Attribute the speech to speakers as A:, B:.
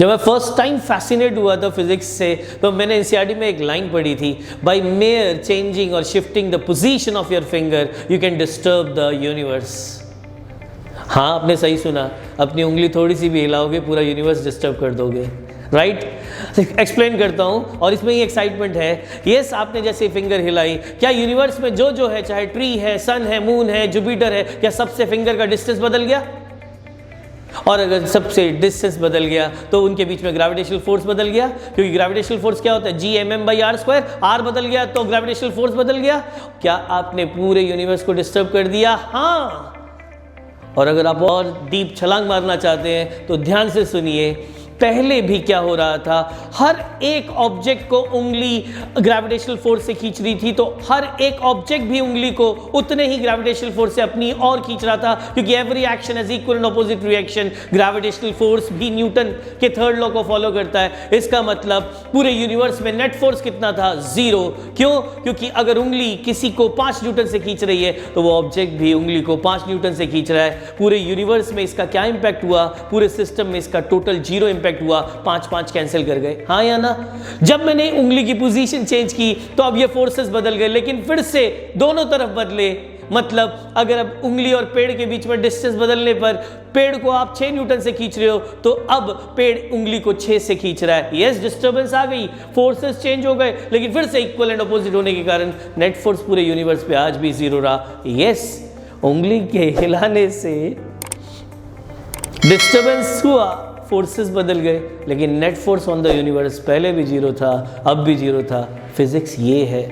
A: जब मैं first time fascinate हुआ था फिजिक्स से, तो मैंने एनसीईआरटी में एक लाइन पढ़ी थी, बाय मेयर चेंजिंग और shifting the position of your finger you can disturb the universe. हाँ, आपने सही सुना, अपनी उंगली थोड़ी सी भी हिलाओगे पूरा यूनिवर्स डिस्टर्ब कर दोगे, राइट? एक्सप्लेन करता हूँ, और इसमें ही एक्साइटमेंट है। यस, आपने जैसे फिंगर हिलाई, क्या यूनिवर्स में जो जो है, चाहे ट्री है, सन है, मून है, जुपिटर है, क्या सबसे फिंगर का डिस्टेंस बदल गया? और अगर सबसे डिस्टेंस बदल गया तो उनके बीच में ग्रेविटेशनल फोर्स बदल गया, क्योंकि ग्रेविटेशनल फोर्स क्या होता है? G/m/r²। आर बदल गया तो ग्रेविटेशनल फोर्स बदल गया। क्या आपने पूरे यूनिवर्स को डिस्टर्ब कर दिया? हाँ। और अगर आप और डीप छलांग मारना चाहते हैं तो ध्यान से सुनिए, पहले भी क्या हो रहा था, हर एक ऑब्जेक्ट को उंगली ग्रेविटेशनल फोर्स से खींच रही थी, तो हर एक ऑब्जेक्ट भी उंगली को उतने ही ग्रेविटेशनल फोर्स से अपनी और खींच रहा था, क्योंकि every action has equal and opposite reaction. Gravitational force भी न्यूटन के थर्ड लॉ को फॉलो करता है। इसका मतलब पूरे यूनिवर्स में नेट फोर्स कितना था? 0। क्यों? क्योंकि अगर उंगली किसी को 5 न्यूटन से खींच रही है तो वो ऑब्जेक्ट भी उंगली को 5 न्यूटन से खींच रहा है। पूरे यूनिवर्स में इसका क्या इंपैक्ट हुआ? पूरे सिस्टम में इसका टोटल 0 इंपैक्ट हुआ। 5 कैंसिल कर गए, हाँ या ना? जब मैंने उंगली की पोजीशन चेंज की तो अब ये फोर्सेस बदल गए, लेकिन फिर से दोनों तरफ बदले। मतलब अगर अब उंगली और पेड़ के बीच में डिस्टेंस बदलने पर पेड़ को आप 6 न्यूटन से खींच रहे हो, तो अब पेड़ उंगली को 6 से खींच रहा है। यस, डिस्टर्बेंस आ गई, फोर्सेस चेंज हो गए, लेकिन फिर से इक्वल एंड अपोजिट होने के कारण नेट फोर्स पूरे यूनिवर्स पे आज भी 0 रहा। यस, उंगली के हिलाने से डिस्टर्बेंस हुआ, फोर्सेस बदल गए, लेकिन net force on the universe पहले भी 0 था, अब भी 0 था। फिजिक्स ये है।